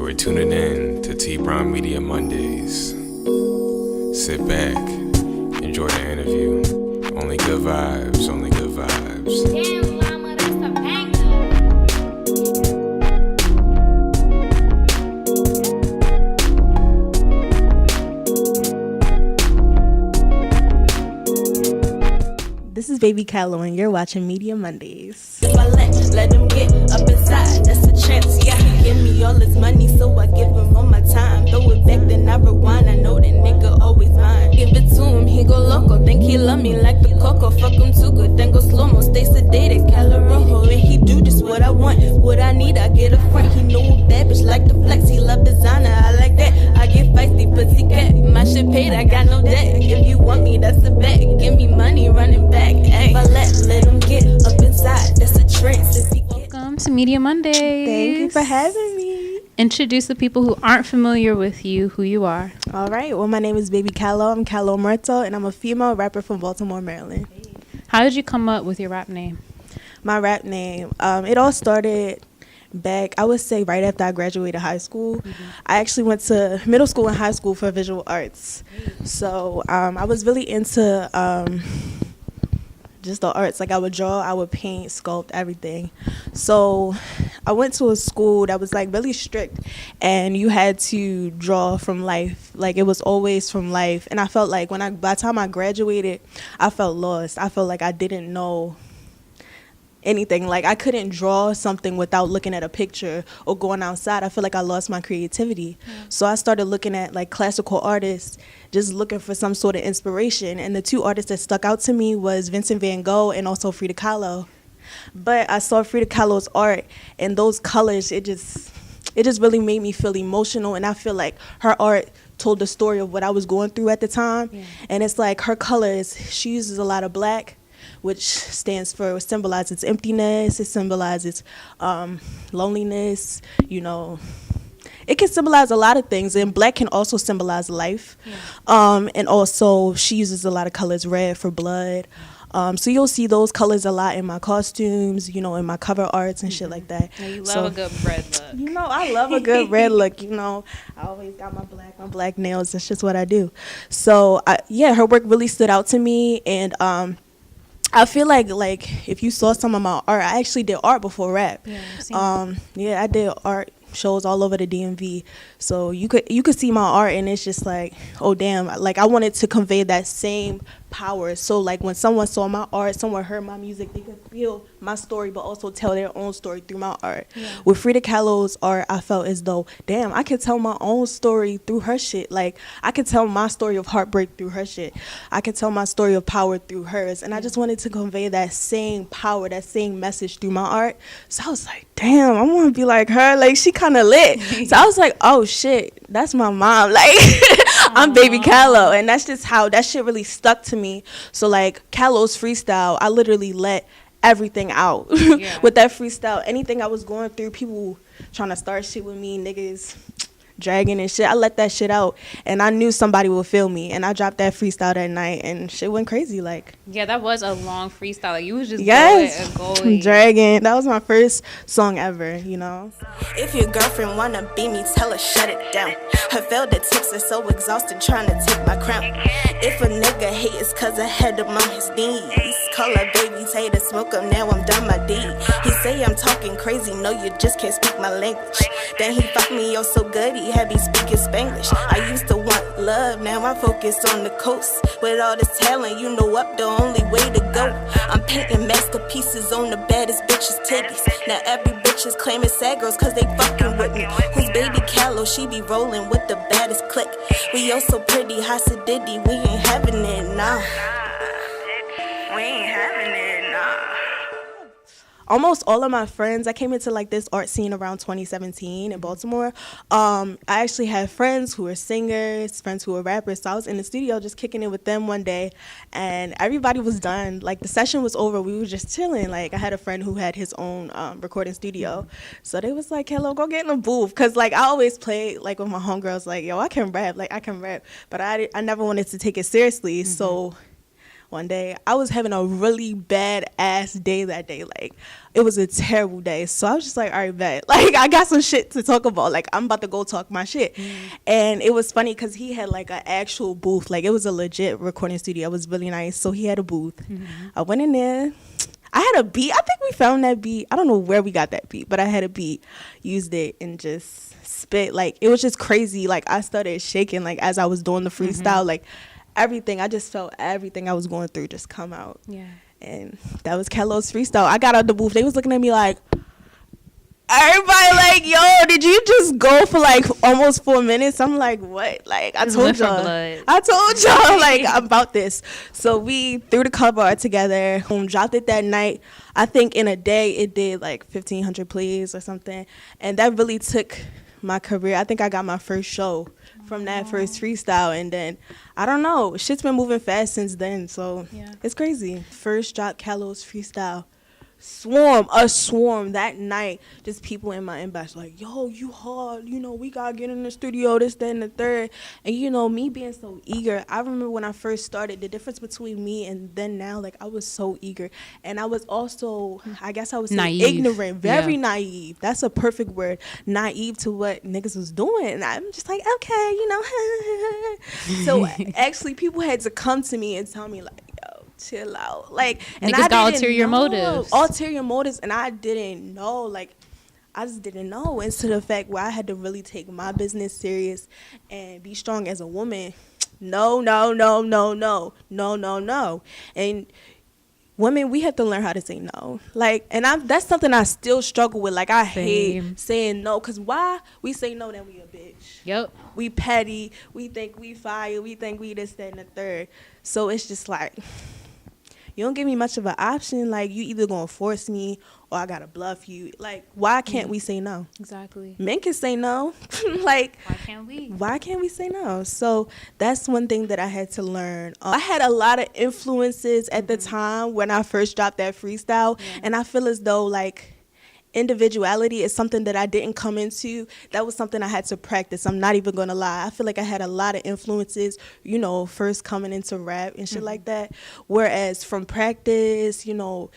You are tuning in to T Brown Media Mondays. Sit back, enjoy the interview. Only good vibes, only good vibes. Damn, mama, that's a banger. This is Baby Kahlo, and you're watching Media Mondays. If I let him get up inside, that's a chance, yeah. He give me all his money, so I give him all my time. Throw it back, then I rewind, I know that nigga always mine. Give it to him, he go loco, think he love me like the coco. Fuck him too good, then go slow-mo, stay sedated, Calorojo. And he do just what I want, what I need, I get a front. He know a bad bitch like the flex, he love designer, I like that. I get feisty, pussy cat, my shit paid, I got no debt. If you want me, that's a bet, give me money, running back. If I let him get up inside, that's a trance. Welcome to Media Mondays. Thank you for having me. Introduce the people who aren't familiar with you, who you are. All right. Well, my name is Baby Kahlo. I'm Kahlo Muerto, and I'm a female rapper from Baltimore, Maryland. How did you come up with your rap name? My rap name, it all started back, I would say, right after I graduated high school. I actually went to middle school and high school for visual arts. So I was really into just the arts. Like, I would draw, I would paint, sculpt, everything. So I went to a school that was like really strict, and you had to draw from life. Like, it was always from life. And I felt like by the time I graduated, I felt lost. I felt like I didn't know anything. Like, I couldn't draw something without looking at a picture or going outside. I feel like I lost my creativity. So I started looking at like classical artists, just looking for some sort of inspiration. And the two artists that stuck out to me was Vincent van Gogh and also Frida Kahlo. But I saw Frida Kahlo's art, and those colors, it just really made me feel emotional. And I feel like her art told the story of what I was going through at the time. And it's like her colors, she uses a lot of black, which symbolizes emptiness. It symbolizes loneliness. You know, it can symbolize a lot of things, and black can also symbolize life. And also, she uses a lot of colors, red for blood. So you'll see those colors a lot in my costumes, you know, in my cover arts and shit like that. Now you love a good red look. You know, I love a good red look. You know, I always got my black nails. That's just what I do. So her work really stood out to me, and I feel like if you saw some of my art, I actually did art before rap. I did art shows all over the DMV, so you could see my art, and it's just like, oh damn, like I wanted to convey that same power. So like when someone saw my art, someone heard my music, they could feel my story but also tell their own story through my art. With Frida Kahlo's art, I felt as though, damn, I could tell my own story through her shit. Like, I could tell my story of heartbreak through her shit. I could tell my story of power through hers, and I just wanted to convey that same power, that same message through my art. So I was like, damn, I want to be like her. Like, she kind of lit. So I was like, oh shit, that's my mom. Like, I'm Baby Kahlo, and that's just how that shit really stuck to me. So like Kahlo's freestyle, I literally let everything out. With that freestyle. Anything I was going through, people trying to start shit with me, niggas dragging and shit, I let that shit out, and I knew somebody would feel me, and I dropped that freestyle that night, and shit went crazy. Like, yeah, that was a long freestyle. Like, you was just going dragging. That was my first song ever, you know. If your girlfriend wanna be me, tell her shut it down. Her failed attempts are so exhausted trying to take my crown. If a nigga hate, it's cause I had him on his knees. Call her baby, tell you to smoke him, now I'm done my deed. He say I'm talking crazy, no you just can't speak my language. Then he fucked me up so good, he had me speaking Spanglish. I used to want love, now I focus on the coast. With all this talent, you know up the only way to go. I'm painting masterpieces on the baddest bitches' titties. Now every bitch is claiming sad girls cause they fucking with me. Who's Baby Kahlo? She be rolling with the baddest clique. We all so pretty, high acidity, we ain't having it, nah. We ain't having it, nah. Almost all of my friends, I came into like this art scene around 2017 in Baltimore. I actually had friends who were singers, friends who were rappers. So I was in the studio just kicking it with them one day, and everybody was done. Like, the session was over. We were just chilling. Like, I had a friend who had his own recording studio. So they was like, hello, go get in the booth. Because, like, I always play, like, with my homegirls, like, yo, I can rap. Like, I can rap. But I never wanted to take it seriously. So one day. I was having a really bad ass day that day. Like, it was a terrible day. So I was just like, all right, bet. Like, I got some shit to talk about. Like, I'm about to go talk my shit. And it was funny because he had like an actual booth. Like, it was a legit recording studio. It was really nice. So he had a booth. I went in there. I had a beat. I think we found that beat. I don't know where we got that beat, but I had a beat, used it, and just spit. Like, it was just crazy. Like, I started shaking, like, as I was doing the freestyle. Like, everything. I just felt everything I was going through just come out. Yeah. And that was Kahlo's freestyle. I got out the booth. They was looking at me like, everybody like, yo, did you just go for like almost 4 minutes? I'm like, what? Like, I told y'all like about this. So we threw the cover art together, dropped it that night. I think in a day it did like 1,500 plays or something. And that really took my career. I think I got my first show from that first freestyle, and then I don't know, shit's been moving fast since then, so it's crazy. First drop Kahlo's freestyle, a swarm that night, just people in my inbox like, yo, you hard, you know, we gotta get in the studio, this, that, and the third. And you know, me being so eager, I remember when I first started, the difference between me and then now, like, I was so eager, and I was also, I guess I was ignorant, very naive. That's a perfect word, naive to what niggas was doing. And I'm just like, okay, you know. So actually people had to come to me and tell me like, chill out, like, and niggas got ulterior motives, and I didn't know, like, I just didn't know, into the fact where I had to really take my business serious and be strong as a woman. No, and women, we have to learn how to say no, like, and that's something I still struggle with. Like, I hate saying no, because why we say no, then we a bitch. Yep. We petty, we think we fire, we think we this, that, and the third. So it's just like, you don't give me much of an option. Like, you either gonna force me or I gotta bluff you. Like, why can't we say no? Exactly. Men can say no. Like, why can't we say no? So that's one thing that I had to learn. I had a lot of influences at the time when I first dropped that freestyle, and I feel as though, like, individuality is something that I didn't come into. That was something I had to practice. I'm not even gonna lie. I feel like I had a lot of influences, you know, first coming into rap and shit like that. Whereas from practice, you know,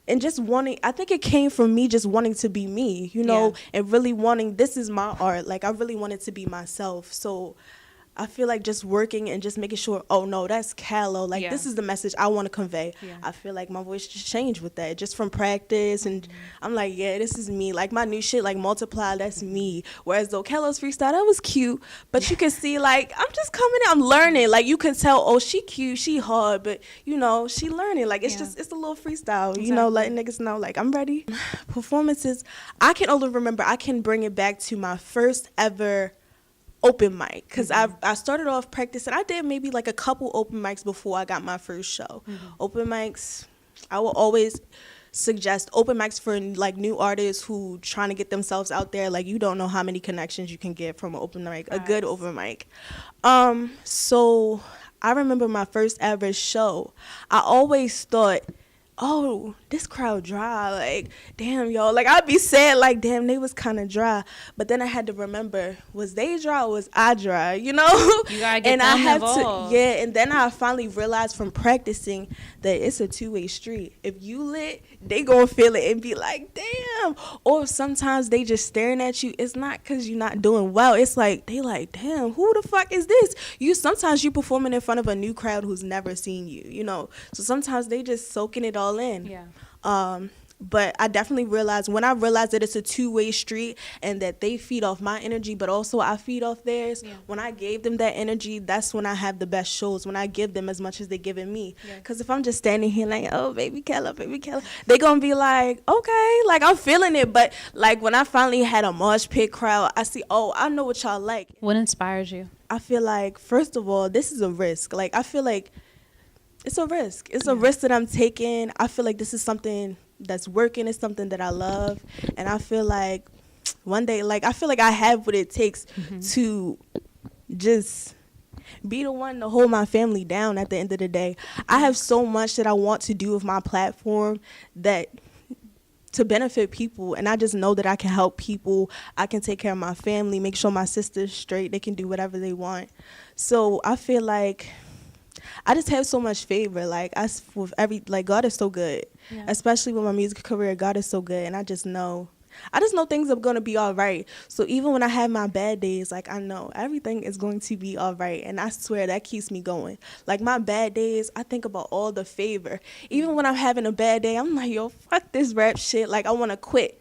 and just wanting, I think it came from me just wanting to be me, you know, and really wanting, this is my art. Like, I really wanted to be myself. So I feel like just working and just making sure, oh no, that's Kahlo. Like, this is the message I want to convey. I feel like my voice just changed with that, just from practice. And I'm like, yeah, this is me. Like, my new shit, like Multiply, that's me. Whereas though Kahlo's freestyle, that was cute. But you can see, like, I'm just coming in, I'm learning. Like, you can tell, oh, she cute, she hard, but, you know, she learning. Like, it's just, it's a little freestyle, you know, letting niggas know, like, I'm ready. Performances, I can only remember, I can bring it back to my first ever open mic, because I started off practicing. I did maybe like a couple open mics before I got my first show. Open mics, I will always suggest open mics for like new artists who trying to get themselves out there. Like, you don't know how many connections you can get from an open mic, a good open mic. So I remember my first ever show. I always thought, oh, this crowd dry. Like, damn, y'all. Like, I'd be sad, like, damn, they was kind of dry. But then I had to remember, was they dry or was I dry, you know? You gotta get and them I have involved. to, and then I finally realized from practicing that it's a two-way street. If you lit, they gonna feel it and be like, damn. Or sometimes they just staring at you. It's not because you're not doing well. It's like, they like, damn, who the fuck is this? Sometimes you performing in front of a new crowd who's never seen you, you know? So sometimes they just soaking it all in. But I definitely realized, when I realized that it's a two-way street and that they feed off my energy, but also I feed off theirs, when I gave them that energy, that's when I have the best shows, when I give them as much as they're giving me. Because if I'm just standing here like, oh, baby Kahlo, they're going to be like, okay, like, I'm feeling it. But, like, when I finally had a mosh pit crowd, I see, oh, I know what y'all like. What inspires you? I feel like, first of all, this is a risk. Like, I feel like it's a risk. It's a risk that I'm taking. I feel like this is something that's working. It's something that I love. And I feel like one day, like, I feel like I have what it takes to just be the one to hold my family down at the end of the day. I have so much that I want to do with my platform that to benefit people, and I just know that I can help people. I can take care of my family, make sure my sister's straight. They can do whatever they want. So I feel like I just have so much favor. Like with every like God is so good, especially with my music career. God is so good, and I just know things are gonna be all right. So even when I have my bad days, like I know everything is going to be all right, and I swear that keeps me going. Like my bad days, I think about all the favor. Even when I'm having a bad day, I'm like, yo, fuck this rap shit. Like I want to quit.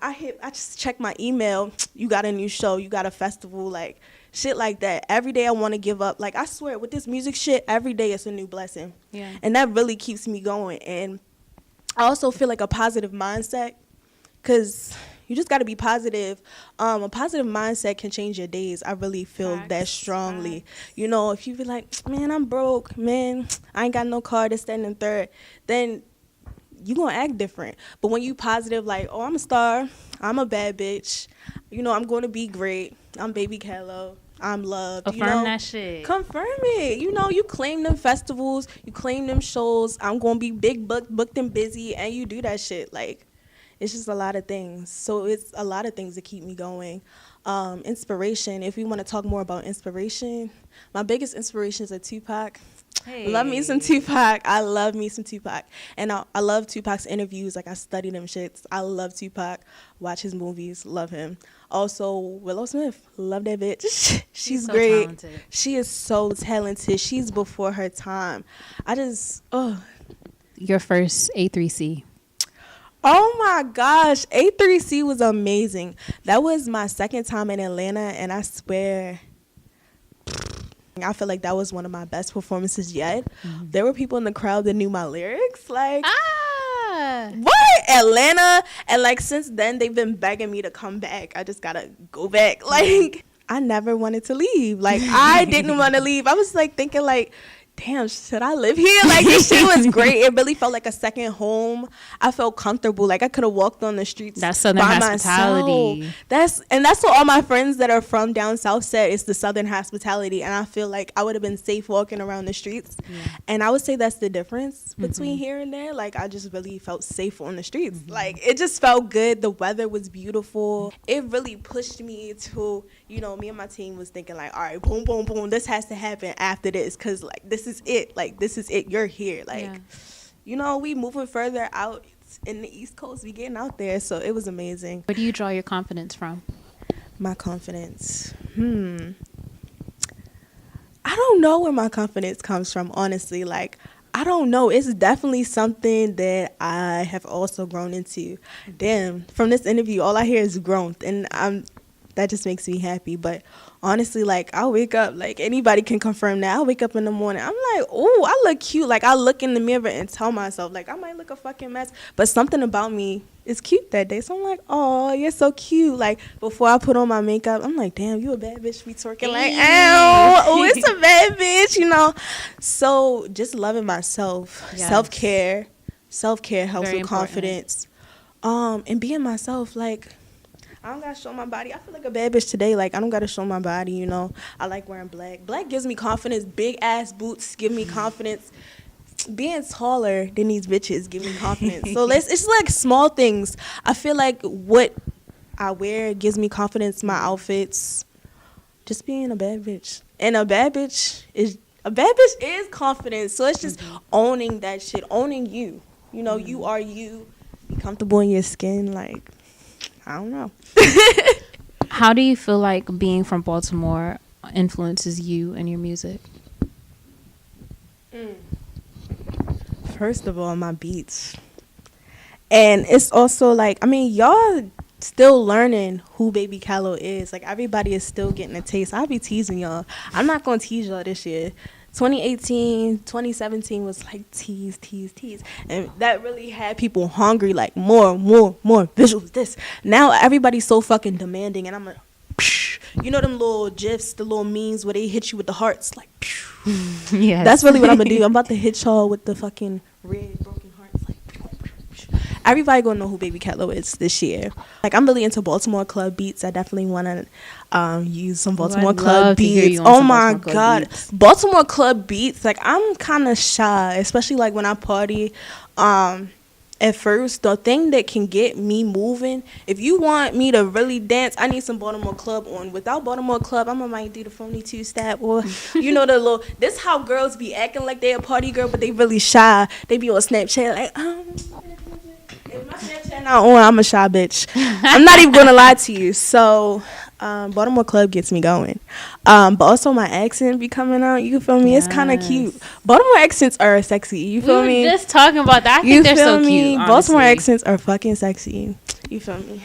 I just check my email. You got a new show. You got a festival. Like shit like that. Every day I want to give up. Like I swear with this music shit, every day it's a new blessing. Yeah. And that really keeps me going. And I also feel like a positive mindset, because you just got to be positive. A positive mindset can change your days. I really feel that strongly. You know, if you be like, man, I'm broke, man, I ain't got no car, this, that, and third, then you gonna act different. But when you positive, like, oh, I'm a star, I'm a bad bitch, you know, I'm going to be great, I'm baby Kahlo, I'm loved. Affirm that shit. Confirm it. You know, you claim them festivals, you claim them shows, I'm gonna be big booked and busy, and you do that shit. Like, it's just a lot of things. So it's a lot of things that keep me going. Inspiration, if we want to talk more about inspiration, my biggest inspiration is a Tupac. Hey. Love me some Tupac. I love me some Tupac. And I love Tupac's interviews. Like, I study them shits. I love Tupac. Watch his movies. Love him. Also, Willow Smith. Love that bitch. She's so great. talented. She is so talented. She's before her time. Your first A3C. Oh my gosh, A3C was amazing. That was my second time in Atlanta, and I swear, I feel like that was one of my best performances yet. Mm-hmm. There were people in the crowd that knew my lyrics. Like, what? Atlanta? And like, since then, they've been begging me to come back. I just gotta go back. Like, I never wanted to leave. Like, I didn't want to leave. I was like thinking like, damn, should I live here? Like, this shit was great. It really felt like a second home. I felt comfortable. Like, I could have walked on the streets. That's Southern hospitality. That's what all my friends that are from down south said. It's the Southern hospitality. And I feel like I would have been safe walking around the streets. Yeah. And I would say that's the difference between here and there. Like, I just really felt safe on the streets. Like, it just felt good. The weather was beautiful. It really pushed me to, you know, me and my team was thinking like, all right, boom, boom, boom. This has to happen after this, because like, this is it. Like, this is it. You're here. Like, you know, we moving further out in the East Coast. We getting out there. So it was amazing. Where do you draw your confidence from? My confidence. I don't know where my confidence comes from, honestly. Like, I don't know. It's definitely something that I have also grown into. Damn, from this interview, all I hear is growth. And that just makes me happy. But honestly, like, I wake up, like, anybody can confirm that. I wake up in the morning, I'm like, oh, I look cute. Like, I look in the mirror and tell myself, like, I might look a fucking mess, but something about me is cute that day. So I'm like, oh, you're so cute. Like, before I put on my makeup, I'm like, damn, you a bad bitch. Be twerking like, ow, oh, it's a bad bitch, you know. So just loving myself, self-care helps Very with important. confidence, and being myself. Like, I don't gotta show my body. I feel like a bad bitch today. Like, I don't gotta show my body, you know. I like wearing black. Black gives me confidence. Big ass boots give me confidence. Being taller than these bitches give me confidence. So it's like small things. I feel like what I wear gives me confidence. My outfits, just being a bad bitch. And a bad bitch is confidence. So it's just owning that shit, owning you. You know, you are you. Be comfortable in your skin. Like, I don't know. How do you feel like being from Baltimore influences you and your music? First of all, my beats. And it's also like, I mean, y'all still learning who Baby Kahlo is. Like, everybody is still getting a taste. I'll be teasing y'all. I'm not going to tease y'all this year. 2018, 2017 was like tease. And that really had people hungry, like more visuals, this. Now everybody's so fucking demanding, and I'm like, psh. You know them little GIFs, the little memes where they hit you with the hearts, like, psh. Yes. That's really what I'm going to do. I'm about to hit y'all with the fucking red broken hearts, like, everybody gonna know who Baby Kahlo is this year. Like, I'm really into Baltimore club beats. I definitely want to use some Baltimore club beats. Oh my God, Baltimore club beats. Like, I'm kind of shy, especially like when I party. at first, the thing that can get me moving, if you want me to really dance, I need some Baltimore Club on. Without Baltimore Club, I might do the phony two-step, or you know, the little, this how girls be acting like they a party girl, but they really shy. They be on Snapchat like, if my Snapchat not on, I'm a shy bitch. I'm not even gonna lie to you. So Baltimore Club gets me going. But also my accent be coming out, you feel me? It's kind of cute. Baltimore accents are sexy, you feel me? We were just talking about that. I think they're so cute, honestly. Baltimore accents are fucking sexy, you feel me?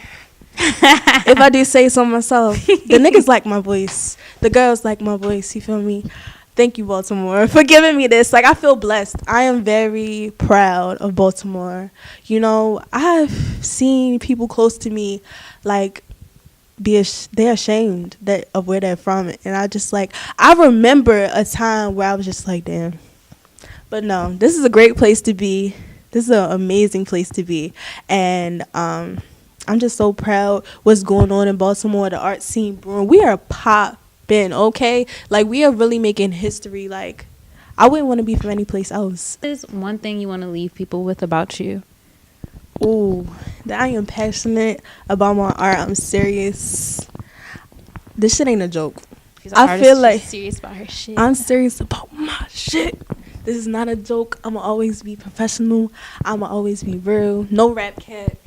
If I do say so myself, the niggas like my voice, the girls like my voice, you feel me? Thank you, Baltimore, for giving me this. Like, I feel blessed. I am very proud of Baltimore. You know, I've seen people close to me, like, they're ashamed of where they're from. And I just, like, I remember a time where I was just like, damn. But no, this is a great place to be. This is an amazing place to be. And I'm just so proud what's going on in Baltimore, the art scene brewing. We are popping, okay? Like, we are really making history. Like, I wouldn't want to be from any place else. What is one thing you want to leave people with about you? Ooh, that I am passionate about my art. I'm serious. This shit ain't a joke. I feel like serious about her shit. I'm serious about my shit. This is not a joke. I'ma always be professional. I'ma always be real. No rap cat.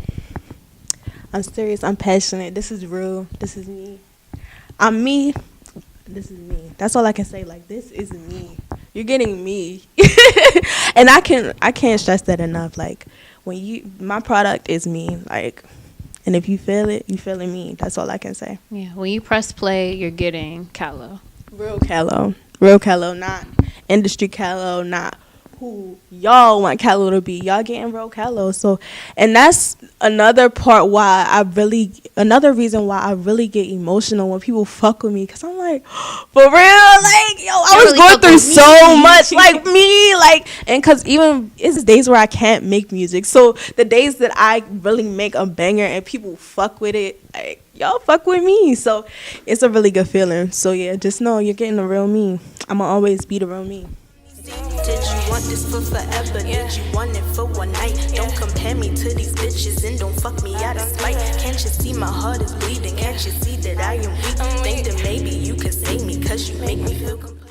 I'm serious. I'm passionate. This is real. This is me. I'm me. This is me. That's all I can say. Like, this is me. You're getting me. And I can't stress that enough. Like, my product is me. Like, and if you feel it, you feeling me. That's all I can say. Yeah, when you press play, you're getting Kahlo. Real Kahlo, not industry Kahlo, not who y'all want Kahlo to be. Y'all getting real Kahlo. So, and that's another reason why I really get emotional when people fuck with me, because I'm like, for real, like, yo, I was going through so much, like, me, like, and because even it's days where I can't make music. So the days that I really make a banger and people fuck with it, like, y'all fuck with me. So it's a really good feeling. So yeah, just know you're getting the real me. I'ma always be the real me. Did you want this for forever? Did you want it for one night? Don't compare me to these bitches and don't fuck me out of spite. Can't you see my heart is bleeding? Can't you see that I am weak? Think that maybe you could save me, cause you make me feel complete.